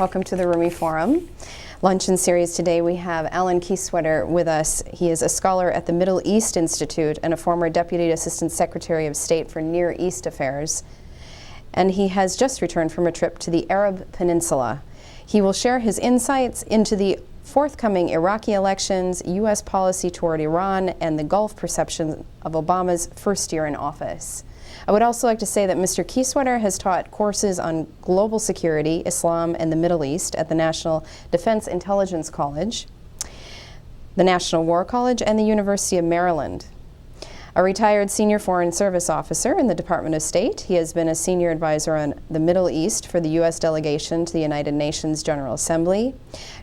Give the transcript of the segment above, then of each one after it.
Welcome to the Rumi Forum. Luncheon series today, we have Alan Keiswetter with us. He is a scholar at the Middle East Institute and a former Deputy Assistant Secretary of State for Near East Affairs. And he has just returned from a trip to the Arab Peninsula. He will share his insights into the forthcoming Iraqi elections, U.S. policy toward Iran, and the Gulf perception of Obama's first year in office. I would also like to say that Mr. Keiswetter has taught courses on global security, Islam, and the Middle East at the National Defense Intelligence College, the National War College, and the University of Maryland. A retired senior foreign service officer in the Department of State, he has been a senior advisor on the Middle East for the U.S. Delegation to the United Nations General Assembly,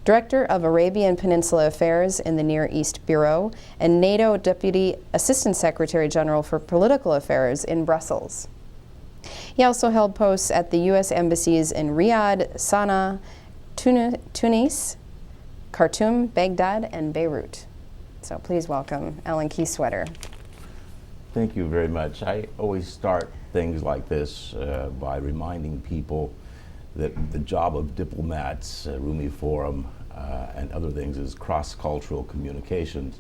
director of Arabian Peninsula Affairs in the Near East Bureau, and NATO Deputy Assistant Secretary General for Political Affairs in Brussels. He also held posts at the U.S. embassies in Riyadh, Sanaa, Tunis, Khartoum, Baghdad, and Beirut. So please welcome Alan Keiswetter. Thank you very much. I always start things like this by reminding people that the job of diplomats, Rumi Forum, and other things is cross-cultural communications.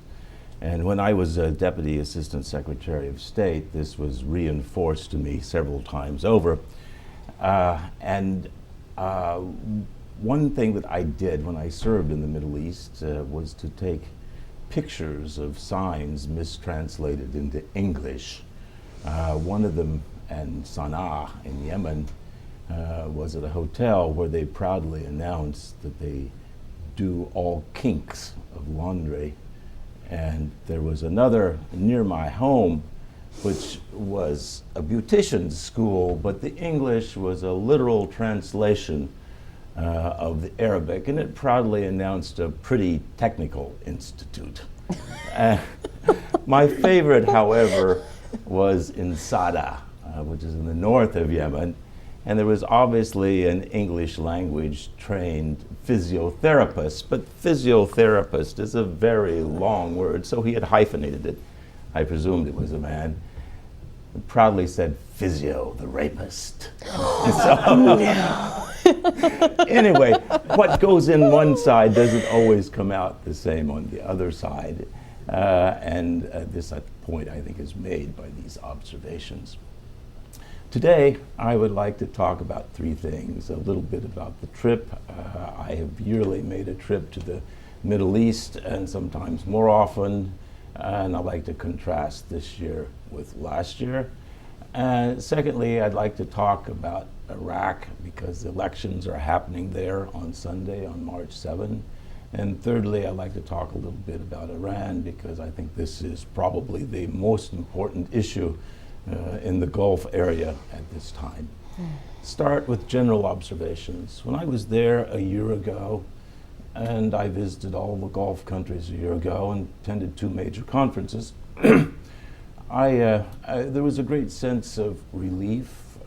And when I was a Deputy Assistant Secretary of State, this was reinforced to me several times over. One thing that I did when I served in the Middle East was to take pictures of signs mistranslated into English. One of them in Sanaa in Yemen was at a hotel where they proudly announced that they do all kinks of laundry. And there was another near my home which was a beautician's school, but the English was a literal translation of the Arabic, and it proudly announced a pretty technical institute. My favorite, however, was in Sanaa, which is in the north of Yemen, and there was obviously an English language trained physiotherapist, but physiotherapist is a very long word, so he had hyphenated it. I presumed it was a man. It proudly said physio, the rapist. Anyway, what goes in one side doesn't always come out the same on the other side. This point, I think, is made by these observations. Today, I would like to talk about three things. A little bit about the trip. I have yearly made a trip to the Middle East, and sometimes more often, and I'd like to contrast this year with last year. And secondly, I'd like to talk about Iraq, because the elections are happening there on Sunday, on March 7. And thirdly, I'd like to talk a little bit about Iran, because I think this is probably the most important issue in the Gulf area at this time. Start with general observations. When I was there a year ago, and I visited all the Gulf countries a year ago and attended two major conferences, there was a great sense of relief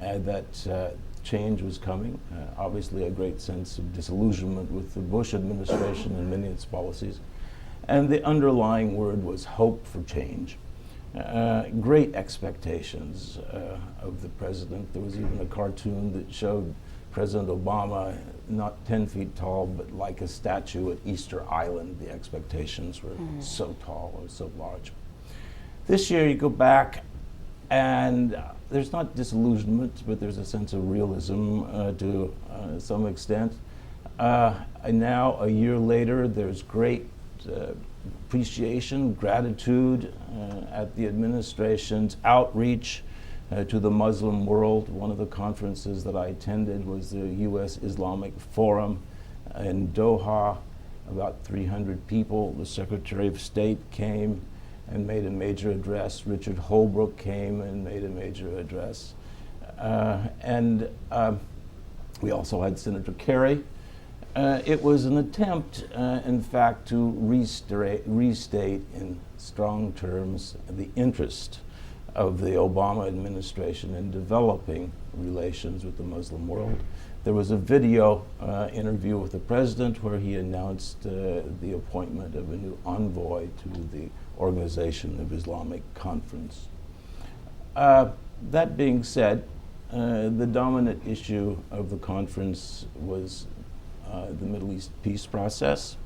that change was coming. Obviously a great sense of disillusionment with the Bush administration and many of its policies. And the underlying word was hope for change. Great expectations of the president. There was even a cartoon that showed President Obama not 10 feet tall, but like a statue at Easter Island. The expectations were so tall or so large. This year you go back and there's not disillusionment, but there's a sense of realism to some extent. And now, a year later, there's great appreciation, gratitude at the administration's outreach to the Muslim world. One of the conferences that I attended was the U.S. Islamic Forum in Doha. About 300 people. The Secretary of State came and made a major address. Richard Holbrooke came and made a major address. We also had Senator Kerry. It was an attempt, in fact, to restate in strong terms the interest of the Obama administration in developing relations with the Muslim world. There was a video interview with the president where he announced the appointment of a new envoy to the Organization of Islamic Conference. That being said, the dominant issue of the conference was the Middle East peace process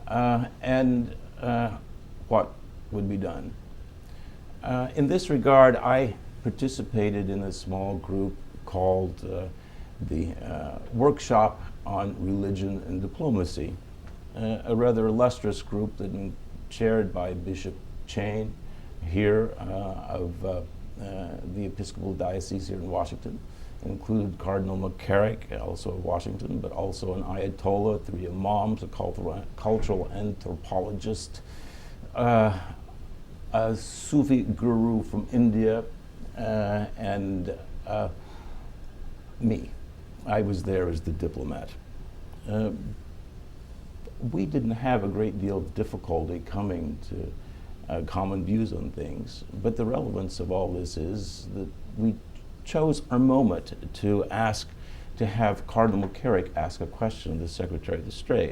and what would be done. In this regard, I participated in a small group called the Workshop on Religion and Diplomacy, a rather illustrious group that was chaired by Bishop Chain here of the Episcopal Diocese here in Washington. It included Cardinal McCarrick, also of Washington, but also an Ayatollah, 3 imams, a cultural anthropologist, a Sufi guru from India, and me. I was there as the diplomat. We didn't have a great deal of difficulty coming to common views on things, but the relevance of all this is that we chose our moment to have Cardinal McCarrick ask a question of the Secretary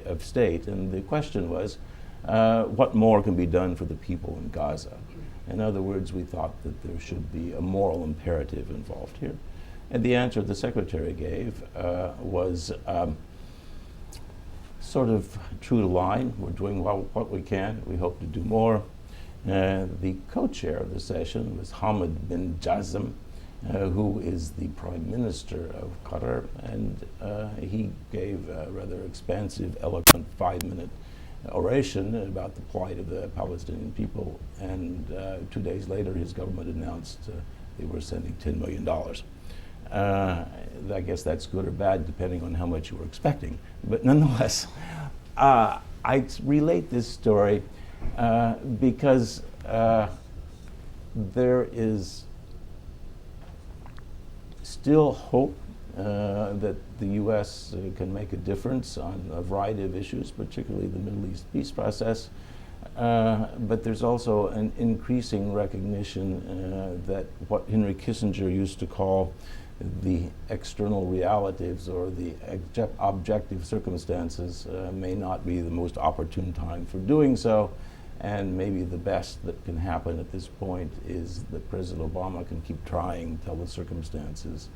of State, and the question was, what more can be done for the people in Gaza? In other words, we thought that there should be a moral imperative involved here. And the answer the Secretary gave was sort of true to line. We're doing what we can. We hope to do more. The co-chair of the session was Hamad bin Jasm, who is the Prime Minister of Qatar, and he gave a rather expansive, eloquent 5-minute oration about the plight of the Palestinian people, and 2 days later his government announced they were sending $10 million. I guess that's good or bad depending on how much you were expecting, but nonetheless, I relate this story because there is still hope that the U.S. Can make a difference on a variety of issues, particularly the Middle East peace process. But there's also an increasing recognition that what Henry Kissinger used to call the external realities or the objective circumstances may not be the most opportune time for doing so. And maybe the best that can happen at this point is that President Obama can keep trying until the circumstances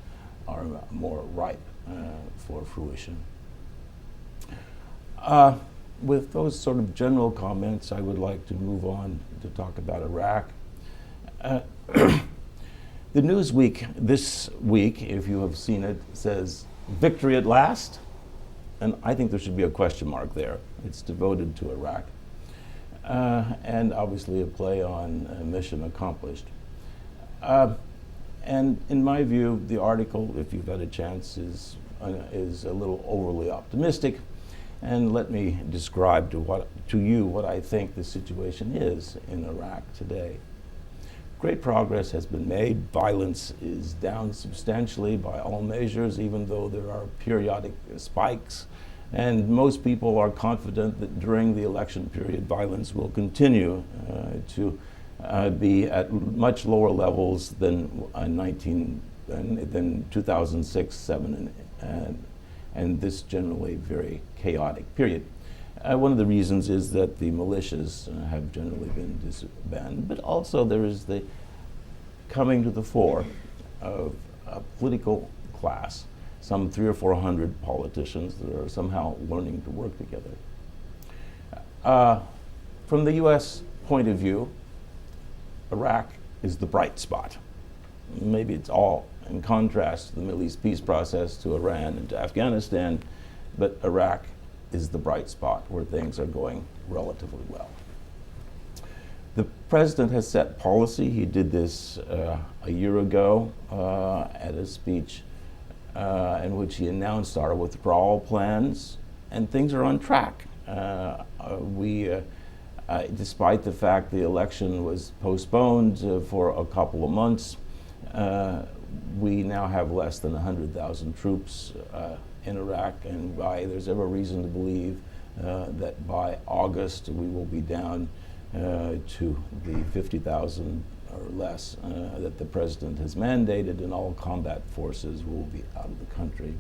are more ripe for fruition. With those sort of general comments, I would like to move on to talk about Iraq. The Newsweek this week, if you have seen it, says, "Victory at last?" And I think there should be a question mark there. It's devoted to Iraq. And obviously a play on mission accomplished. And in my view, the article, if you've had a chance, is a little overly optimistic. And let me describe to you what I think the situation is in Iraq today. Great progress has been made. Violence is down substantially by all measures, even though there are periodic spikes. And most people are confident that during the election period, violence will continue to be at much lower levels than 2006, 7, and this generally very chaotic period. One of the reasons is that the militias have generally been disbanded, but also there is the coming to the fore of a political class, some 300 or 400 politicians that are somehow learning to work together. From the U.S. point of view, Iraq is the bright spot. Maybe it's all in contrast to the Middle East peace process, to Iran and to Afghanistan, but Iraq is the bright spot where things are going relatively well. The president has set policy. He did this a year ago at a speech in which he announced our withdrawal plans, and things are on track. Despite the fact the election was postponed for a couple of months, we now have less than 100,000 troops in Iraq, and there's every reason to believe that by August we will be down to the 50,000 or less that the president has mandated, and all combat forces will be out of the country.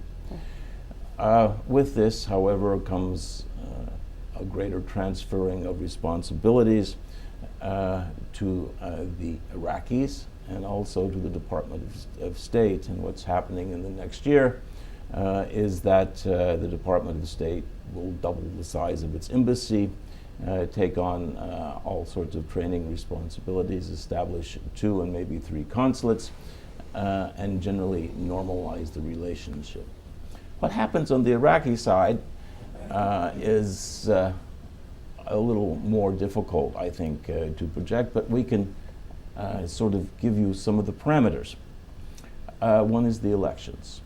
With this, however, comes a greater transferring of responsibilities to the Iraqis, and also to the Department of State. And what's happening in the next year is that the Department of State will double the size of its embassy, take on all sorts of training responsibilities, establish 2 and maybe 3 consulates, and generally normalize the relationship. What happens on the Iraqi side is a little more difficult, I think, to project, but we can sort of give you some of the parameters. One is the elections.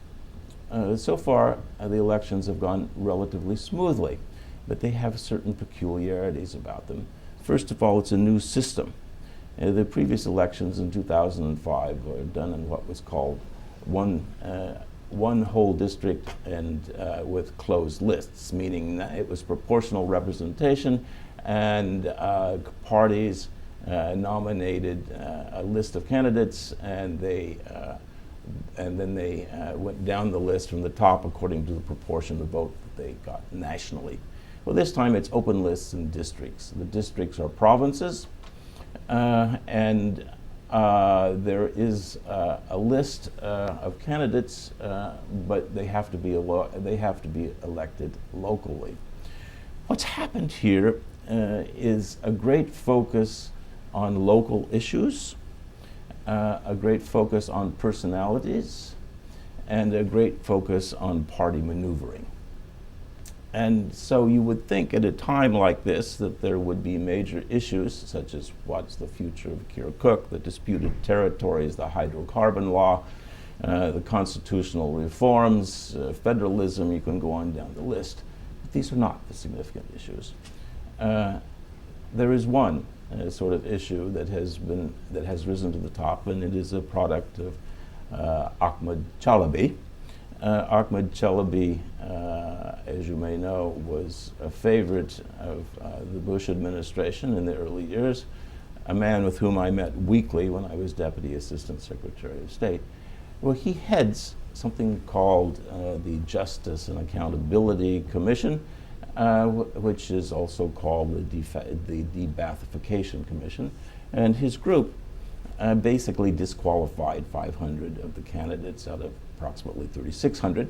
So far, the elections have gone relatively smoothly, but they have certain peculiarities about them. First of all, it's a new system. The previous elections in 2005 were done in what was called one whole district and with closed lists, meaning that it was proportional representation, and parties nominated a list of candidates, and then they went down the list from the top according to the proportion of vote that they got nationally. Well, this time it's open lists and districts. The districts are provinces, and there is a list of candidates, but they have to be elected locally. What's happened here is a great focus on local issues, a great focus on personalities, and a great focus on party maneuvering. And so you would think at a time like this that there would be major issues such as what's the future of Kirkuk, the disputed territories, the hydrocarbon law, the constitutional reforms, federalism, you can go on down the list. But these are not the significant issues. There is one sort of issue that has risen to the top, and it is a product of Ahmed Chalabi. Ahmed Chalabi, as you may know, was a favorite of the Bush administration in the early years, a man with whom I met weekly when I was Deputy Assistant Secretary of State. Well, he heads something called the Justice and Accountability Commission, which is also called the De-Ba'athification Commission, and his group basically disqualified 500 of the candidates out of approximately 3,600,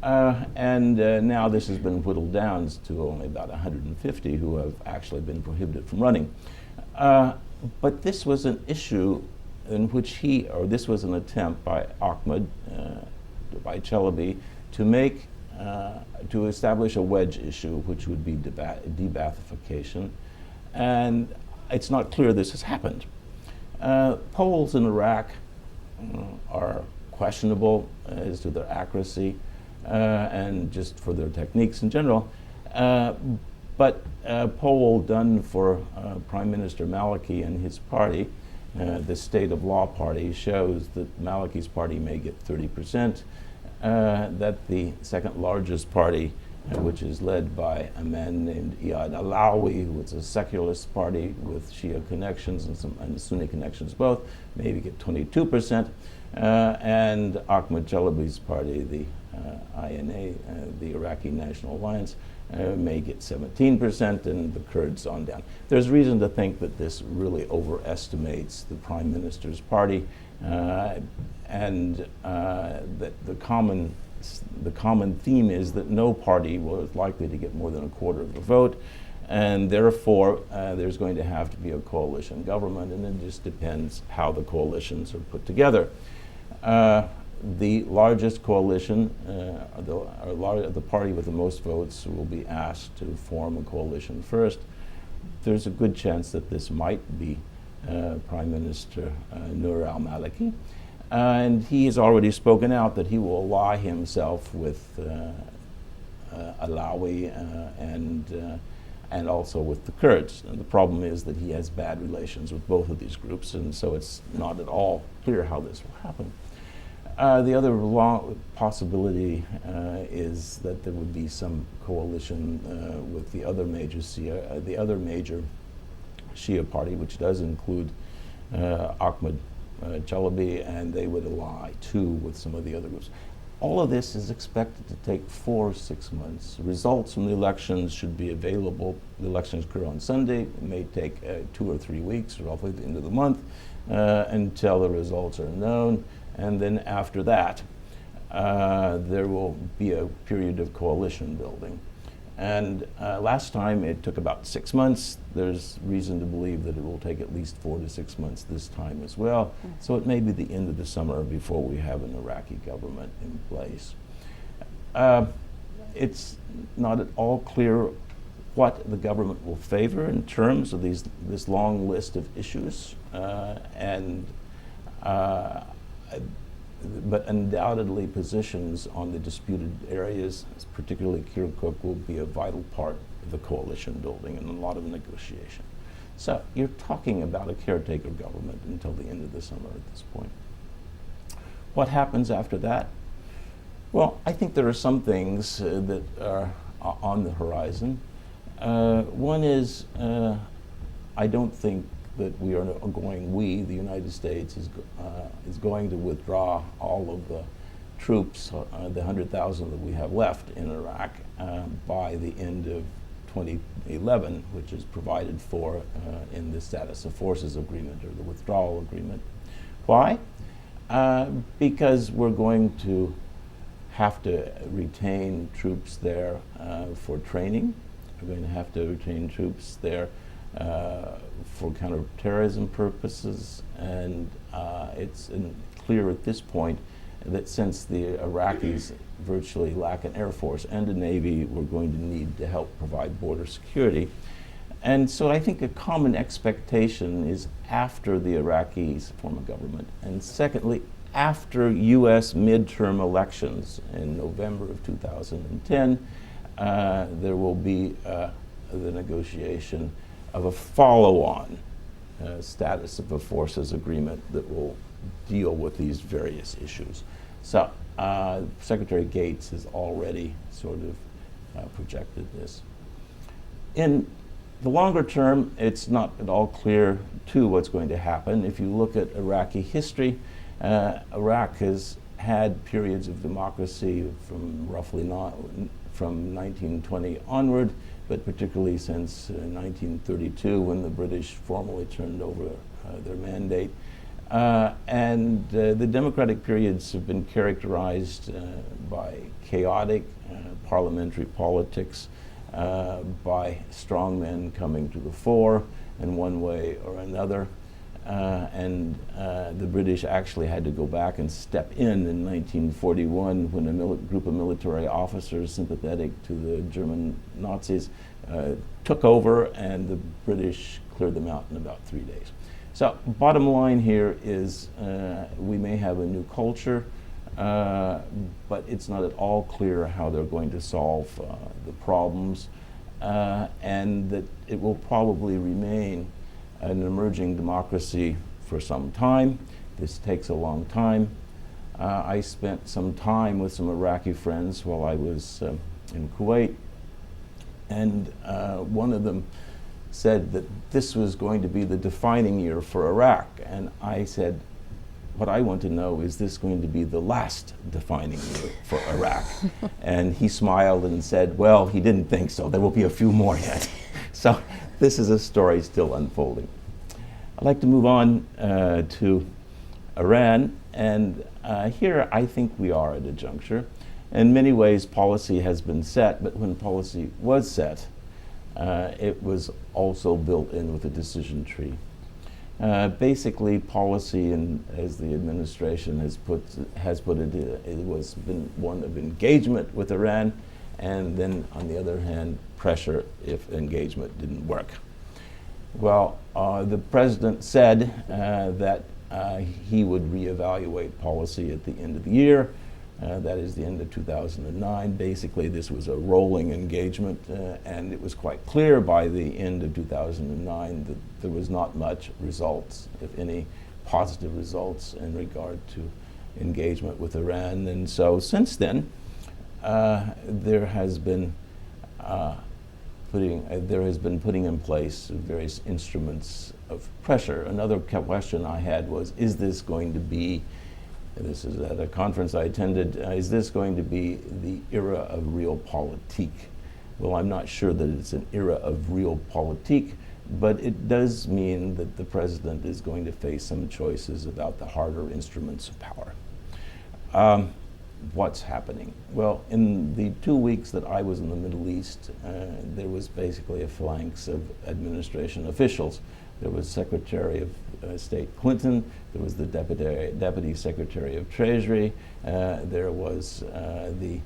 and now this has been whittled down to only about 150 who have actually been prohibited from running. But this was an issue in which this was an attempt by Ahmed, by Chalabi, to establish a wedge issue, which would be de-Ba'athification, and it's not clear this has happened. Polls in Iraq are questionable as to their accuracy and just for their techniques in general. But a poll done for Prime Minister Maliki and his party, the State of Law Party, shows that Maliki's party may get 30%, that the second largest party, which is led by a man named Iyad Alawi, who is a secularist party with Shia connections and Sunni connections both, maybe get 22%. And Ahmed Chalabi's party, the INA, the Iraqi National Alliance, may get 17%, and the Kurds on down. There's reason to think that this really overestimates the Prime Minister's party, and that the common theme is that no party was likely to get more than a quarter of the vote, and therefore there's going to have to be a coalition government, and it just depends how the coalitions are put together. The largest coalition, the party with the most votes, will be asked to form a coalition first. There's a good chance that this might be Prime Minister Nur al-Maliki. And he has already spoken out that he will ally himself with Alawi and also with the Kurds. And the problem is that he has bad relations with both of these groups, and so it's not at all clear how this will happen. The other possibility is that there would be some coalition with the other major Shia party, which does include Ahmed Chalabi, and they would ally too with some of the other groups. all of this is expected to take 4 or 6 months. Results from the elections should be available. The elections occur on Sunday. It may take 2 or 3 weeks, roughly the end of the month, until the results are known. And then after that, there will be a period of coalition building. And last time it took about 6 months. There's reason to believe that it will take at least 4 to 6 months this time as well. Mm-hmm. So it may be the end of the summer before we have an Iraqi government in place. It's not at all clear what the government will favor in terms of this long list of issues. But undoubtedly positions on the disputed areas, particularly Kirkuk, will be a vital part of the coalition building and a lot of negotiation. So you're talking about a caretaker government until the end of the summer at this point. What happens after that? Well, I think there are some things that are on the horizon. One is, I don't think that the United States is going to withdraw all of the troops, the 100,000 that we have left in Iraq by the end of 2011, which is provided for in the Status of Forces Agreement or the withdrawal agreement. Why? Because we're going to have to retain troops there for training. We're going to have to retain troops there for counterterrorism purposes, and it's clear at this point that since the Iraqis virtually lack an air force and a navy, we're going to need to help provide border security. And so I think a common expectation is after the Iraqis form a government, and secondly, after U.S. midterm elections in November of 2010, there will be the negotiation of a follow-on status of the forces agreement that will deal with these various issues. So Secretary Gates has already sort of projected this. In the longer term, it's not at all clear too what's going to happen. If you look at Iraqi history, Iraq has had periods of democracy from from 1920 onward, but particularly since 1932 when the British formally turned over their mandate. And the democratic periods have been characterized by chaotic parliamentary politics, by strong men coming to the fore in one way or another. The British actually had to go back and step in 1941 when a group of military officers sympathetic to the German Nazis took over, and the British cleared them out in about 3 days. So bottom line here is we may have a new culture, but it's not at all clear how they're going to solve the problems, and that it will probably remain an emerging democracy for some time. This takes a long time. I spent some time with some Iraqi friends while I was in Kuwait, and one of them said that this was going to be the defining year for Iraq. And I said, what I want to know is this going to be the last defining year for Iraq? And he smiled and said, well, he didn't think so. There will be a few more yet. So this is a story still unfolding. I'd like to move on to Iran. And here I think we are at a juncture. In many ways, policy has been set, but when policy was set, it was also built in with a decision tree. Basically, policy, as the administration has put it, it was been one of engagement with Iran, and then on the other hand, pressure if engagement didn't work. Well, the president said that he would reevaluate policy at the end of the year. That is the end of 2009. Basically, this was a rolling engagement, and it was quite clear by the end of 2009 that there was not much results, if any, positive results in regard to engagement with Iran. And so since then, there has been putting in place various instruments of pressure. Another question I had was, is this going to be this is at a conference I attended, is this going to be the era of realpolitik? Well, I'm not sure that it's an era of realpolitik, but it does mean that the president is going to face some choices about the harder instruments of power. What's happening? Well, in the 2 weeks that I was in the Middle East, there was basically a phalanx of administration officials. There was Secretary of State Clinton, there was the Deputy Secretary of Treasury, there was the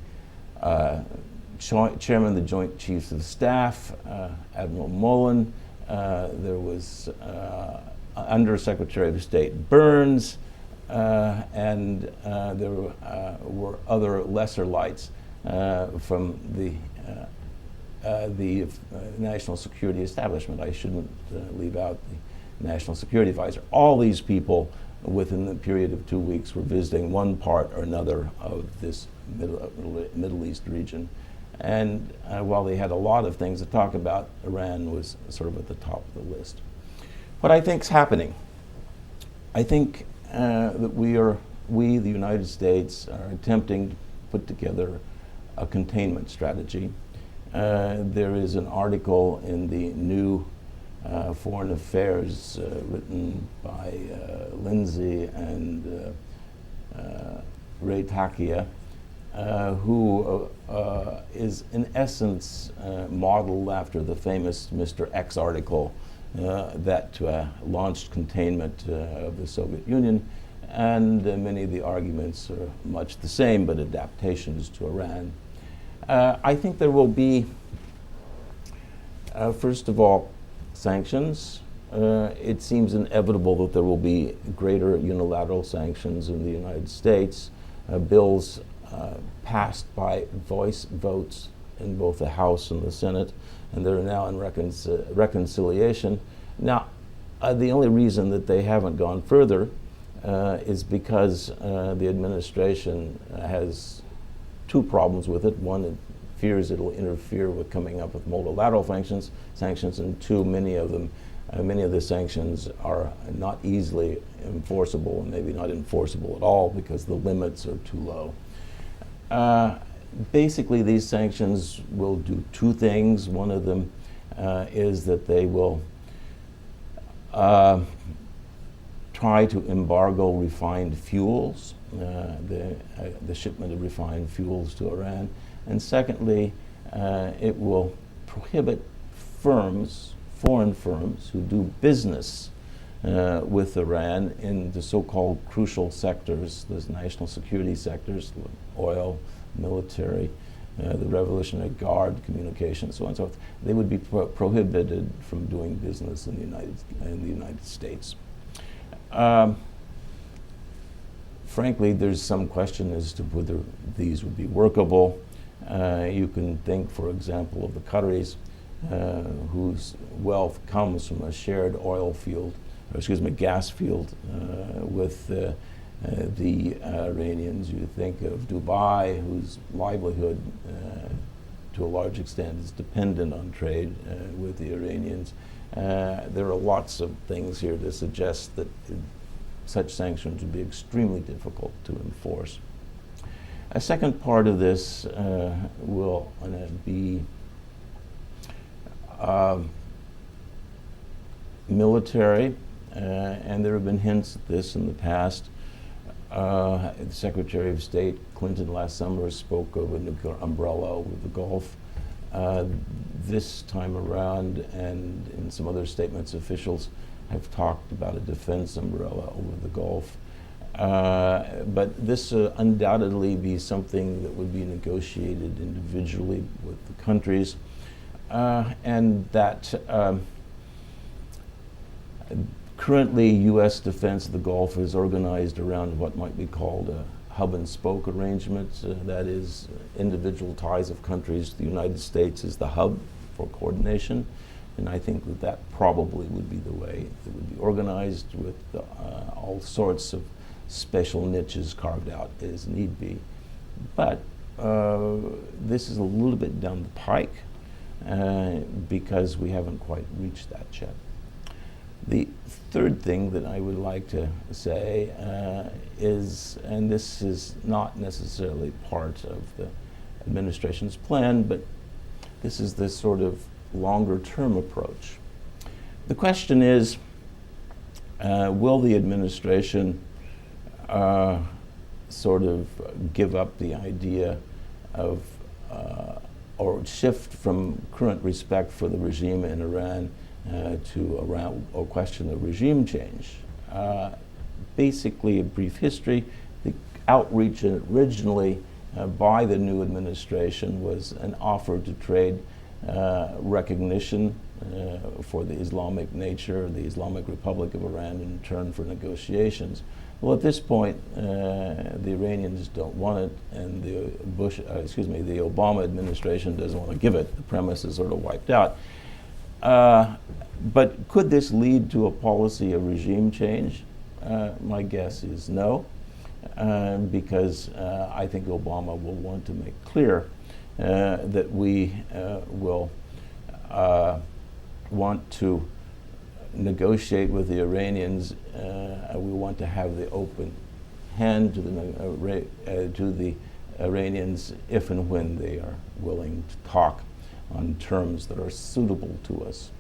Chairman of the Joint Chiefs of Staff, Admiral Mullen, there was Under-Secretary of State Burns, and there were other lesser lights from the national security establishment. I shouldn't leave out the National Security Advisor. All these people within the period of 2 weeks were visiting one part or another of this Middle East region. And while they had a lot of things to talk about, Iran was sort of at the top of the list. What I think is happening, I think that we, the United States, are attempting to put together a containment strategy. There is an article in the new Foreign Affairs written by Lindsay and Ray Takia, who is in essence modeled after the famous Mr. X article that launched containment of the Soviet Union, and many of the arguments are much the same, but adaptations to Iran. I think there will be, first of all, sanctions. It seems inevitable that there will be greater unilateral sanctions in the United States. Bills passed by voice votes in both the House and the Senate, and they're now in reconciliation. Now, the only reason that they haven't gone further is because the administration has two problems with it. One, it fears it'll interfere with coming up with multilateral sanctions, and two, many of the sanctions are not easily enforceable, and maybe not enforceable at all because the limits are too low. Basically, these sanctions will do two things. One of them is that they will try to embargo refined fuels, the shipment of refined fuels to Iran. And secondly, it will prohibit firms, foreign firms, who do business with Iran in the so-called crucial sectors, those national security sectors, oil, military, the Revolutionary Guard, communications, so on and so forth. They would be prohibited from doing business in the United States. Frankly, there's some question as to whether these would be workable. You can think, for example, of the Qataris, whose wealth comes from a shared oil field, gas field with the Iranians. You think of Dubai, whose livelihood to a large extent is dependent on trade with the Iranians. There are lots of things here to suggest that such sanctions would be extremely difficult to enforce. A second part of this will be military, and there have been hints at this in the past. The Secretary of State Clinton last summer spoke of a nuclear umbrella over the Gulf. This time around, and in some other statements, officials have talked about a defense umbrella over the Gulf. But this undoubtedly be something that would be negotiated individually with the countries, and that currently U.S. defense of the Gulf is organized around what might be called a hub and spoke arrangement. That is, individual ties of countries. The United States is the hub for coordination, and I think that that probably would be the way it would be organized, with all sorts of special niches carved out as need be. But this is a little bit down the pike because we haven't quite reached that yet. The third thing that I would like to say is, and this is not necessarily part of the administration's plan, but this is the sort of longer term approach. The question is, will the administration sort of give up the idea of or shift from current respect for the regime in Iran to a question of regime change? Basically, a brief history. The outreach originally by the new administration was an offer to trade recognition for the Islamic nature of the Islamic Republic of Iran in return for negotiations. Well, at this point, the Iranians don't want it, and the the Obama administration doesn't want to give it. The premise is sort of wiped out. But could this lead to a policy of regime change? My guess is no, because I think Obama will want to make clear that we will want to negotiate with the Iranians. We want to have the open hand to the Iranians if and when they are willing to talk on terms that are suitable to us.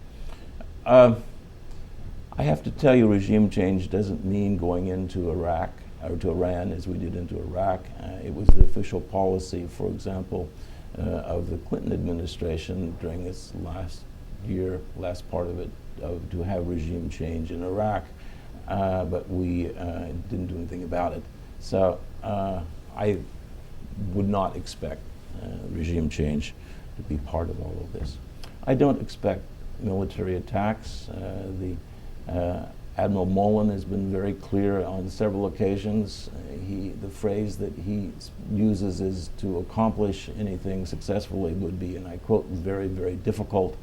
I have to tell you, regime change doesn't mean going into Iraq or to Iran as we did into Iraq. It was the official policy, for example, of the Clinton administration during its last part of it, to have regime change in Iraq, but we didn't do anything about it. So I would not expect regime change to be part of all of this. I don't expect military attacks. Admiral Mullen has been very clear on several occasions. The phrase that he uses is to accomplish anything successfully would be, and I quote, very, very difficult,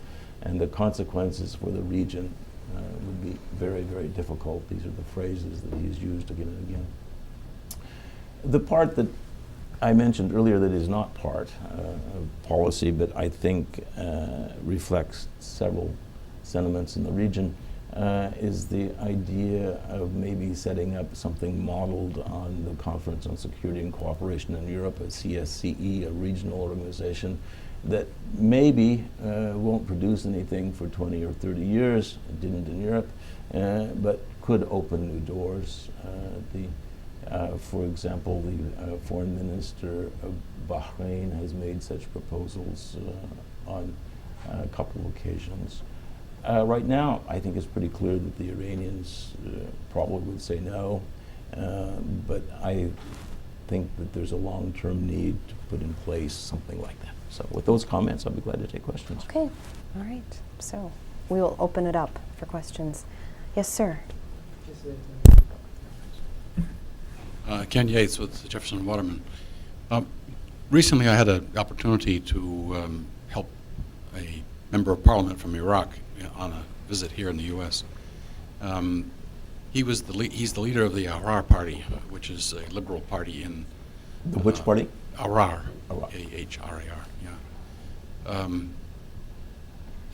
and the consequences for the region would be very, very difficult. These are the phrases that he's used again and again. The part that I mentioned earlier that is not part of policy, but I think reflects several sentiments in the region, is the idea of maybe setting up something modeled on the Conference on Security and Cooperation in Europe, a CSCE, a regional organization that maybe won't produce anything for 20 or 30 years. It didn't in Europe, but could open new doors. For example, the foreign minister of Bahrain has made such proposals on a couple of occasions. Right now, I think it's pretty clear that the Iranians probably would say no, but I think that there's a long-term need to put in place something like that. So with those comments, I'll be glad to take questions. Okay, all right. So we will open it up for questions. Yes, sir. Ken Yates with Jefferson Waterman. Recently I had an opportunity to help a member of parliament from Iraq on a visit here in the U.S. He's the leader of the Ahrar Party, which is a liberal party in... The which party? Ahrar, Ahrar. A-H-R-A-R, yeah.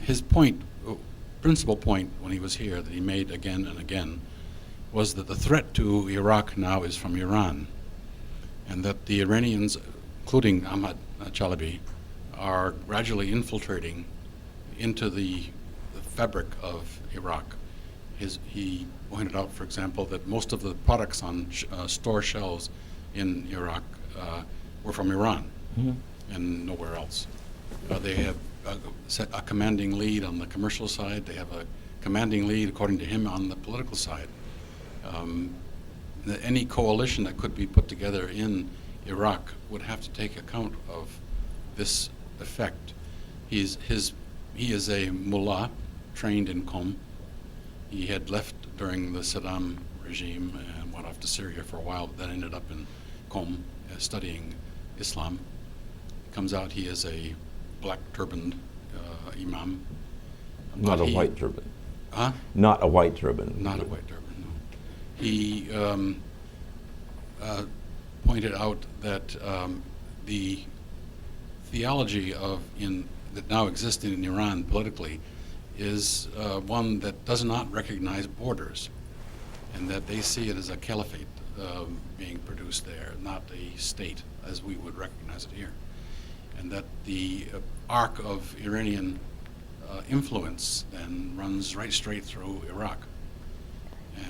His principal point when he was here that he made again and again was that the threat to Iraq now is from Iran, and that the Iranians, including Ahmad Chalabi, are gradually infiltrating into the fabric of Iraq. He pointed out, for example, that most of the products on store shelves in Iraq were from Iran and nowhere else. They have set a commanding lead on the commercial side. They have a commanding lead, according to him, on the political side. Any coalition that could be put together in Iraq would have to take account of this effect. He is a mullah trained in Qom. He had left during the Saddam regime and went off to Syria for a while, but then ended up in Qom studying Islam. Comes out, he is a black turbaned imam. Not a white turban. Huh? Not a white turban. Not a white turban, no. He pointed out that the theology that now exists in Iran politically is one that does not recognize borders, and that they see it as a caliphate being produced there, not a state as we would recognize it here. And that the arc of Iranian influence then runs right straight through Iraq.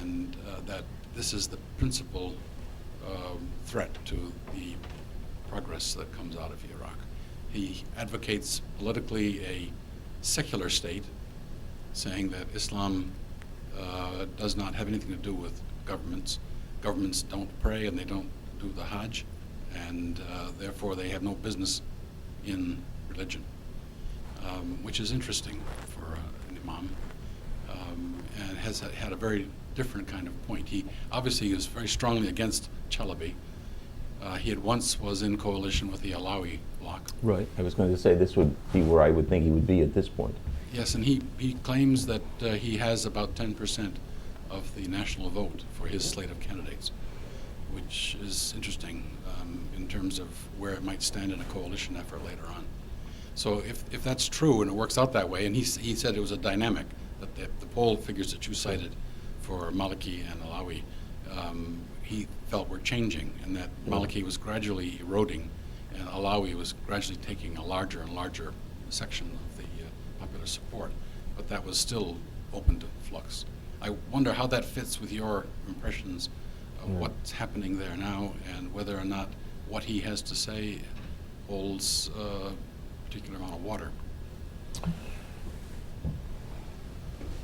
And that this is the principal threat to the progress that comes out of Iraq. He advocates politically a secular state, saying that Islam does not have anything to do with governments. Governments don't pray and they don't do the Hajj, and therefore they have no business in religion, which is interesting for an imam, and has had a very different kind of point. He obviously is very strongly against Chalabi. He at once was in coalition with the Alawi bloc. Right. I was going to say this would be where I would think he would be at this point. Yes, and he claims that he has about 10% of the national vote for his slate of candidates, which is interesting in terms of where it might stand in a coalition effort later on. So if that's true and it works out that way, and he said it was a dynamic, that the poll figures that you cited for Maliki and Alawi, he felt were changing, and that Maliki was gradually eroding, and Alawi was gradually taking a larger and larger section of the popular support, but that was still open to flux. I wonder how that fits with your impressions of what's happening there now, and whether or not what he has to say holds a particular amount of water.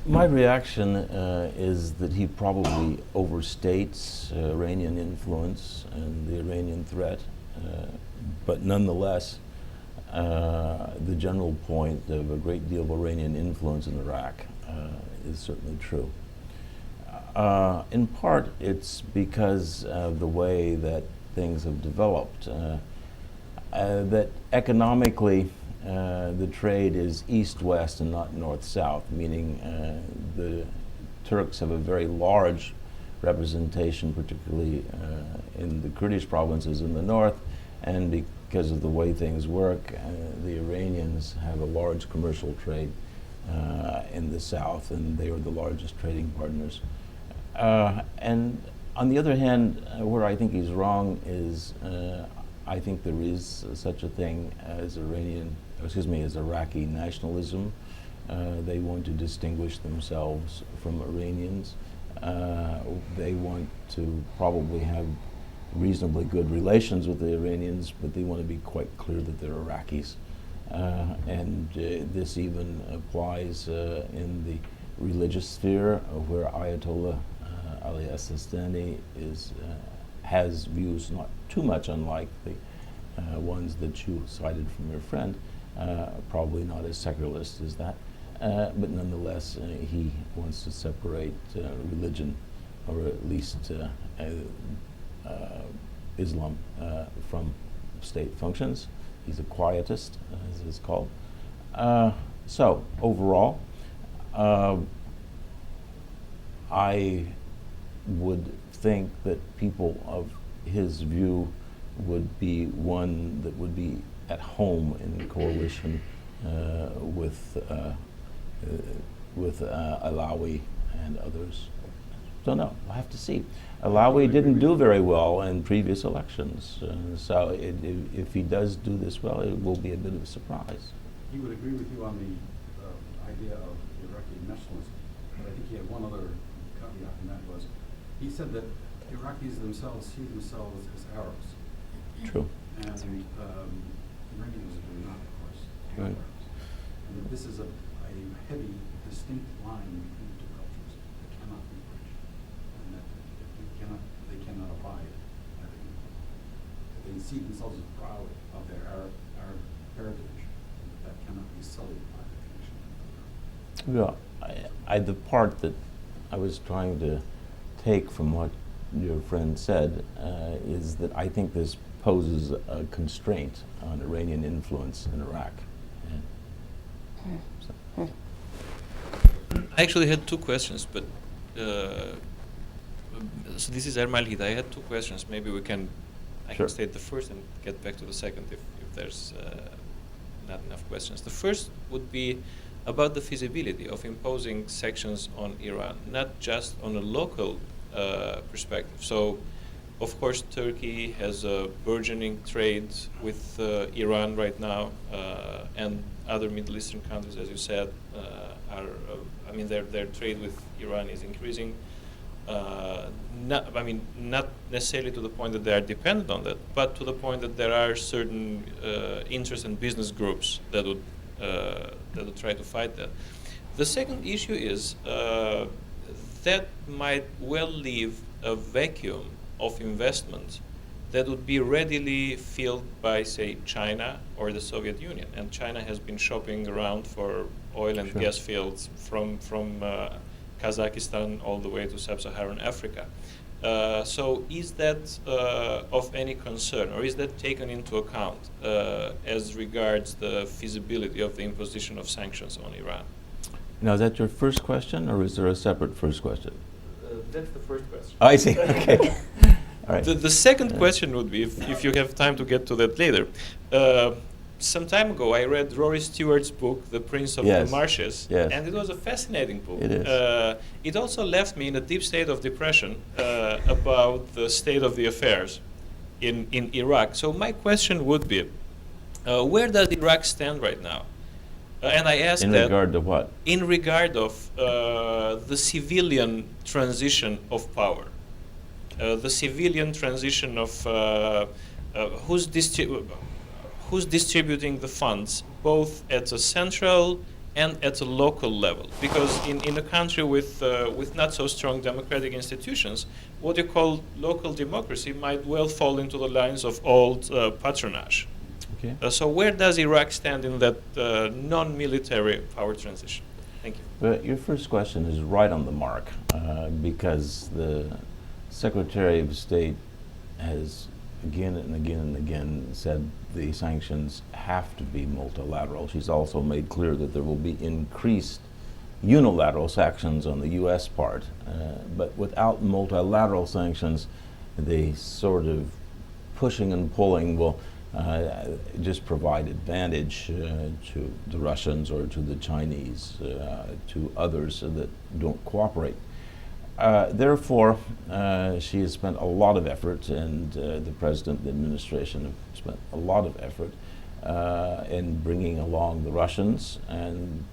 My reaction is that he probably overstates Iranian influence and the Iranian threat, but nonetheless, the general point of a great deal of Iranian influence in Iraq is certainly true. In part, it's because of the way that things have developed, that economically the trade is east-west and not north-south, meaning the Turks have a very large representation, particularly in the Kurdish provinces in the north, and because of the way things work, the Iranians have a large commercial trade in the south, and they are the largest trading partners. And on the other hand, where I think he's wrong is I think there is such a thing as Iraqi nationalism. They want to distinguish themselves from Iranians. They want to probably have reasonably good relations with the Iranians, but they want to be quite clear that they're Iraqis. And this even applies in the religious sphere, where Ayatollah Ali Sistani has views not too much unlike the ones that you cited from your friend, probably not as secularist as that, but nonetheless he wants to separate religion, or at least Islam, from state functions. He's a quietist, as it's called. So overall, I would think that people of his view would be one that would be at home in coalition with Alawi and others. Don't know. We'll have to see. Alawi didn't do very well in previous elections, so if he does do this well, it will be a bit of a surprise. He would agree with you on the idea of Iraqi nationalism, but I think he had one other caveat, and that was, he said that Iraqis themselves see themselves as Arabs. True. And Iranians do not, of course, Right. Arabs. And that this is a heavy, distinct line between the two cultures that cannot be bridged, and that they cannot abide. They see themselves as proud of their Arab heritage, and that cannot be sullied by the connection. Yeah, the part that I was trying to take from what your friend said is that I think this poses a constraint on Iranian influence in Iraq. So. I actually had two questions, but so this is Ermal Hida. I had two questions. Maybe I Sure. can state the first and get back to the second if there's not enough questions. The first would be about the feasibility of imposing sanctions on Iran, not just on a local perspective. So, of course, Turkey has a burgeoning trade with Iran right now, and other Middle Eastern countries, as you said, their trade with Iran is increasing. Not necessarily to the point that they are dependent on that, but to the point that there are certain interest and business groups that would try to fight that. The second issue is that might well leave a vacuum of investment that would be readily filled by, say, China or the Soviet Union. And China has been shopping around for oil and gas fields from Kazakhstan all the way to sub-Saharan Africa. So is that of any concern, or is that taken into account as regards the feasibility of the imposition of sanctions on Iran? Now, is that your first question, or is there a separate first question? That's the first question. Oh, I see. Okay. All right. The second question would be, if you have time to get to that later. Some time ago, I read Rory Stewart's book, The Prince of the Marshes, and it was a fascinating book. It is. It also left me in a deep state of depression about the state of the affairs in Iraq. So my question would be, where does Iraq stand right now? And I ask in regard to what? In regard of the civilian transition of power. The civilian transition of who's distributing the funds, both at a central and at a local level. Because in a country with not so strong democratic institutions, what you call local democracy might well fall into the lines of old patronage. Okay. So where does Iraq stand in that non-military power transition? Thank you. Well, your first question is right on the mark, because the Secretary of State has again and again and again said the sanctions have to be multilateral. She's also made clear that there will be increased unilateral sanctions on the U.S. part, but without multilateral sanctions, the sort of pushing and pulling will just provide advantage to the Russians or to the Chinese, to others that don't cooperate. Therefore, she has spent a lot of effort, and the President and the administration have spent a lot of effort in bringing along the Russians, and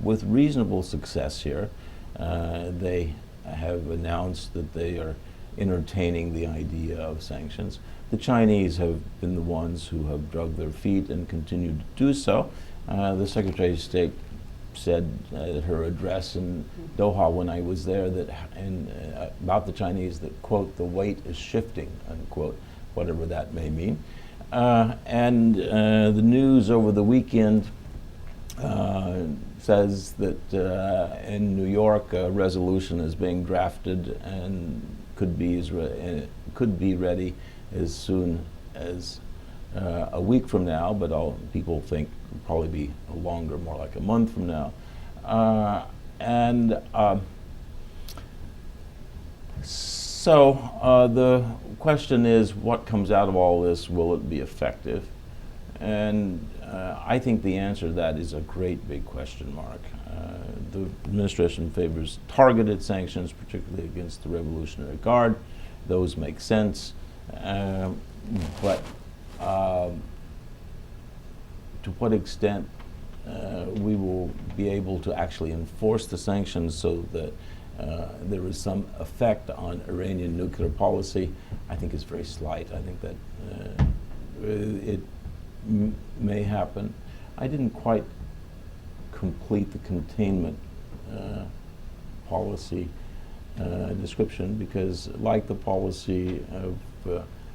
with reasonable success here. They have announced that they are entertaining the idea of sanctions. The Chinese have been the ones who have dragged their feet and continue to do so. The Secretary of State said her address in Doha when I was there that about the Chinese that, quote, the weight is shifting, unquote, whatever that may mean. And the news over the weekend says that in New York a resolution is being drafted and could be ready as soon as a week from now, but people think it'll probably be longer, more like a month from now. So the question is, what comes out of all this? Will it be effective? And I think the answer to that is a great big question mark. The administration favors targeted sanctions, particularly against the Revolutionary Guard. Those make sense. But to what extent we will be able to actually enforce the sanctions so that there is some effect on Iranian nuclear policy, I think is very slight. I think that it may happen. I didn't quite complete the containment policy description, because like the policy of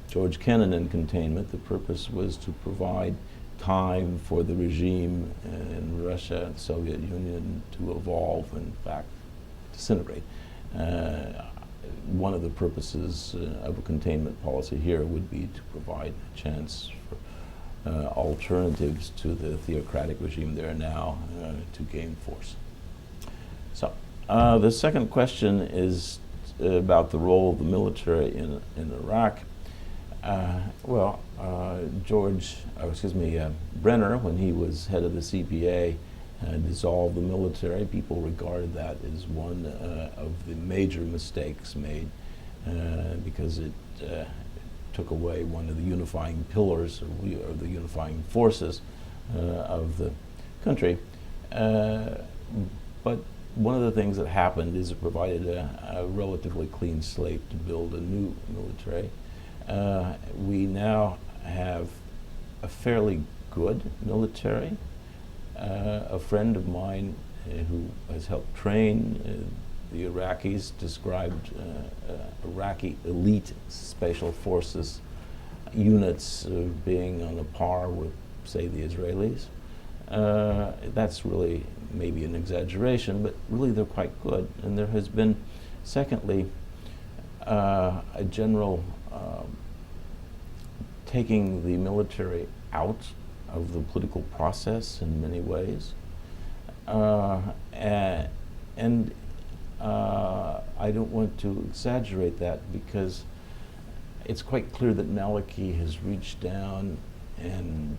George Kennan in containment, the purpose was to provide time for the regime in Russia and the Soviet Union to evolve, in fact, disintegrate. One of the purposes of a containment policy here would be to provide a chance for alternatives to the theocratic regime there now to gain force. So the second question is about the role of the military in Iraq. Brenner, when he was head of the CPA, dissolve the military. People regarded that as one of the major mistakes made because it took away one of the unifying pillars or the unifying forces of the country. But one of the things that happened is it provided a relatively clean slate to build a new military. We now have a fairly good military. A friend of mine who has helped train the Iraqis described Iraqi elite special forces units being on a par with, say, the Israelis. That's really maybe an exaggeration, but really they're quite good. And there has been, secondly, a general taking the military out of the political process in many ways. And I don't want to exaggerate that because it's quite clear that Maliki has reached down and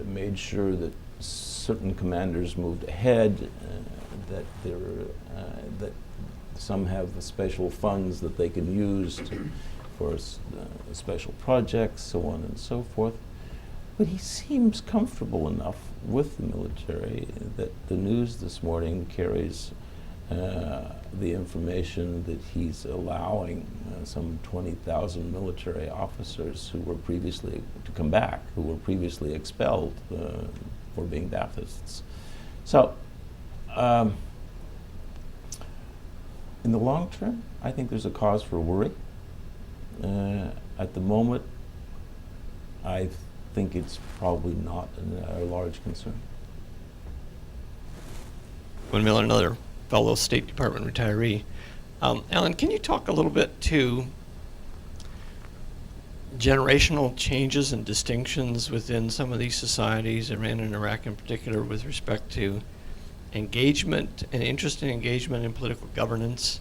made sure that certain commanders moved ahead, that some have the special funds that they can use for special projects, so on and so forth. But he seems comfortable enough with the military that the news this morning carries the information that he's allowing some 20,000 military officers who were previously to come back, who were previously expelled for being Baathists. So, in the long term, I think there's a cause for worry. At the moment, I think it's probably not a large concern. Gwen Miller, another fellow State Department retiree. Alan, can you talk a little bit to generational changes and distinctions within some of these societies, Iran and Iraq in particular, with respect to engagement and interest in engagement in political governance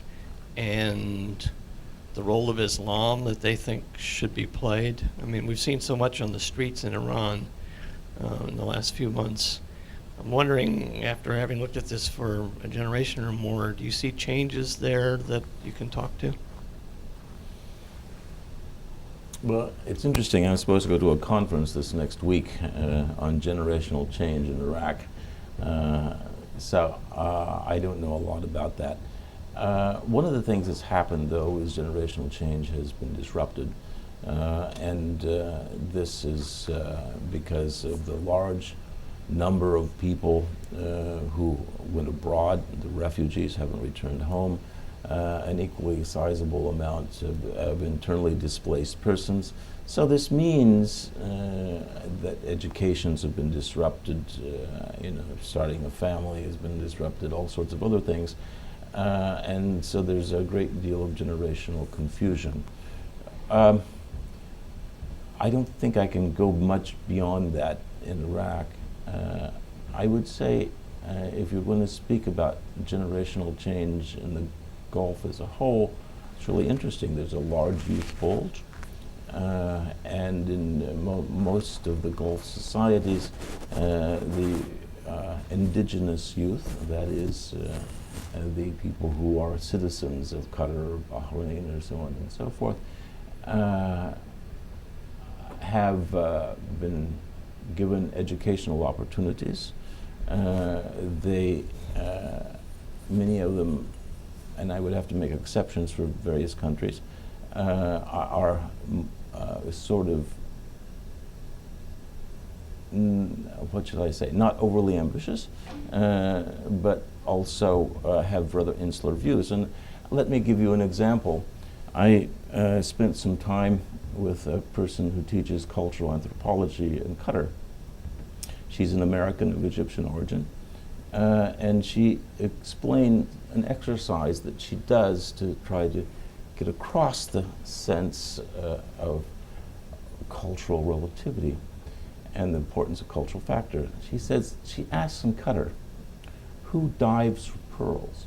and the role of Islam that they think should be played? I mean, we've seen so much on the streets in Iran in the last few months. I'm wondering, after having looked at this for a generation or more, do you see changes there that you can talk to? Well, it's interesting. I'm supposed to go to a conference this next week on generational change in Iraq. So I don't know a lot about that. One of the things that's happened, though, is generational change has been disrupted. And this is because of the large number of people who went abroad. The refugees haven't returned home. An equally sizable amount of internally displaced persons. So this means that educations have been disrupted, starting a family has been disrupted, all sorts of other things. And so there's a great deal of generational confusion. I don't think I can go much beyond that in Iraq. I would say if you're going to speak about generational change in the Gulf as a whole, it's really interesting. There's a large youth bulge, and in most of the Gulf societies, the indigenous youth, that is, the people who are citizens of Qatar, Bahrain, or so on and so forth, have been given educational opportunities. Many of them, and I would have to make exceptions for various countries, are sort of, what should I say, not overly ambitious, but also have rather insular views. And let me give you an example. I spent some time with a person who teaches cultural anthropology in Qatar. She's an American of Egyptian origin. And she explained an exercise that she does to try to get across the sense of cultural relativity and the importance of cultural factor. She says, she asks in Qatar, who dives for pearls?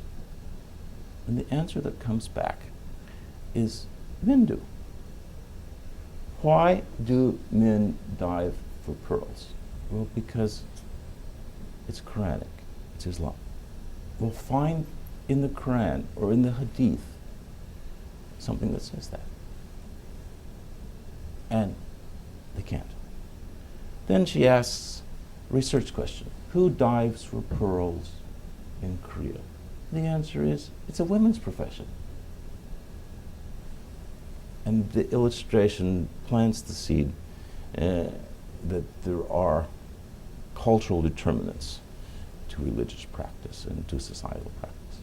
And the answer that comes back is men do. Why do men dive for pearls? Well, because it's Quranic. it's Islam, will find in the Quran or in the Hadith something that says that. And they can't. Then she asks a research question. Who dives for pearls in Korea? The answer is, it's a women's profession. And the illustration plants the seed that there are cultural determinants to religious practice and to societal practice.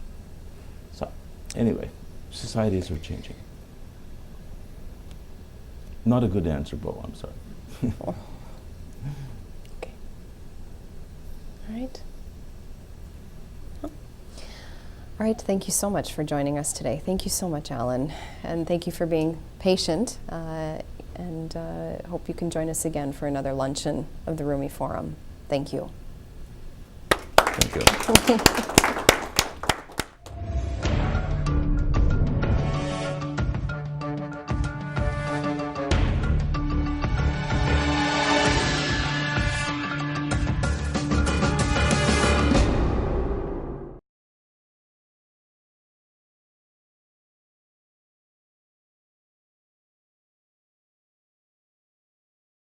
So, anyway, societies are changing. Not a good answer, Bo, I'm sorry. Okay. All right. All right, thank you so much for joining us today. Thank you so much, Alan. And thank you for being patient. And hope you can join us again for another luncheon of the Rumi Forum. Thank you. Thank you.